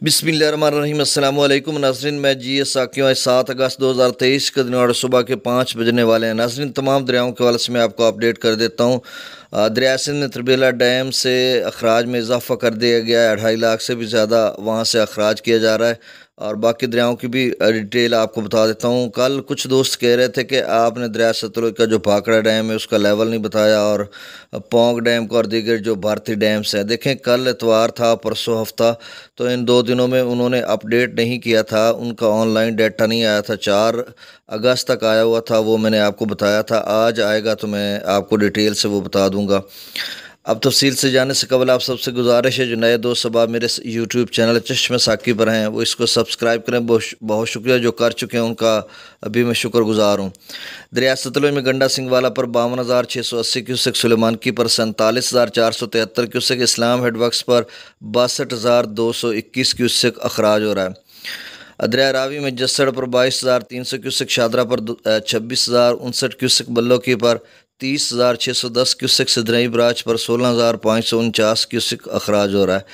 बिस्मिल्लाहिर्रहमानिर्रहीम। अस्सलाम वालेकुम नाज़रीन, मैं जी एस साकियों। आज 7 अगस्त 2023 के दिन और सुबह के 5 बजने वाले हैं। नाज़रीन, तमाम दरियाओं के हवाले से मैं आपको अपडेट कर देता हूँ। दरिया सिंध में तरबेला डैम से अखराज में इजाफा कर दिया गया है। 2.5 लाख से भी ज़्यादा वहाँ से अखराज किया जा रहा है। और बाकी दरियाओं की भी डिटेल आपको बता देता हूँ। कल कुछ दोस्त कह रहे थे कि आपने दरिया सतलुज का जो भाखड़ा डैम है उसका लेवल नहीं बताया, और पौंग डैम का और दीगर जो भारतीय डैम्स हैं। देखें, कल इतवार था, परसों हफ्ता, तो इन 2 दिनों में उन्होंने अपडेट नहीं किया था। उनका ऑनलाइन डाटा नहीं आया था। 4 अगस्त तक आया हुआ था, वो मैंने आपको बताया था। आज आएगा तो मैं आपको डिटेल से वो बता दूंगा। अब तफसील से जाने से कबल आप सबसे गुजारिश है, जो नए दोस्त अब आप मेरे यूट्यूब चैनल चश्मे साकी पर हैं वो इसको सब्सक्राइब करें। बहुत बहुत शुक्रिया जो कर चुके हैं, उनका अभी मैं शुक्रगुजार हूँ। दरिया सतलुज में गंडा सिंह वाला पर 52,680 क्यूसेक, सुलेमानकी पर 47,473 क्यूसेक, इस्लाम हेडवर्क्स पर 62,221 क्यूसेक अखराज हो रहा है। दरिया रावी में जसड़ पर 22,300 क्यूसेक, शादरा पर 26,059 क्यूसेक, बल्लो की पर 30,610 क्यूसेक, सिदरई बराज पर 16,549 क्यूसेक अखराज हो रहा है।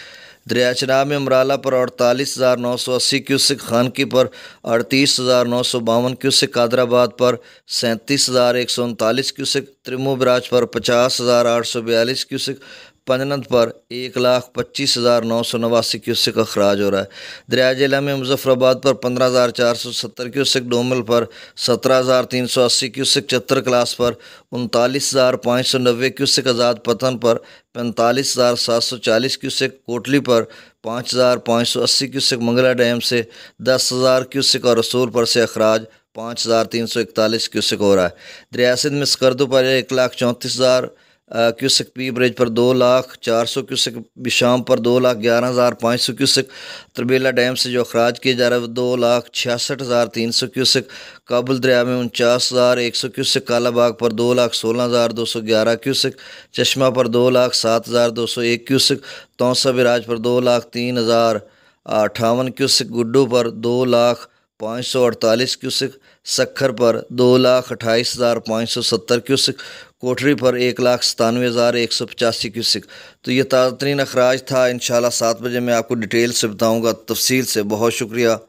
दरिया चनाब में अमराला पर 48,980 क्यूसेक, खानकी पर 38,952 क्यूसेक, कादराबाद पर 37,139 क्यूसेक, त्रिमो बराज पर 50,842 क्यूसेक, पंजनद पर 1,25,989 क्यूसेक अखराज हो रहा है। दरिया जिला में मुजफ्फराबाद पर 15,470 क्यूसेक, डोमल पर 17,380 क्यूसेक, चतर क्लास पर 39,590 क्यूसेक, आज़ाद पतन पर 45,740 क्यूसेक, कोटली पर 5,580 क्यूसेक, मंगला डैम से 10,000 क्यूसेक और रसूल पर से अखराज 5,341 क्यूसेक हो रहा है। दरिया सिंध में स्कर्दू पर 1,34,000 क्यूसेक, पी ब्रिज पर 2,04,000 क्यूसेक, बिशाम पर 2,11,500 क्यूसेक, तरबेला डैम से जो अखराज किया जा रहा है वो 2,66,300 क्यूसेक, काबुल दरिया में 49,100 क्यूसेक, कालाबाग पर 2,16,211 क्यूसेक, चश्मा पर 2,07,201 क्यूसेक, तौसा बिराज पर 2,03,058 क्यूसेक, गुड्डू पर 2,05,48 क्यूसेक, सक्खर पर 2,28,570 क्यूसेक, कोठरी पर 1,97,185 क्यूसेक। तो ये ताज़ा तरीन अखराज था। इंशाल्लाह 7 बजे मैं आपको डिटेल से बताऊंगा, तफसील से। बहुत शुक्रिया।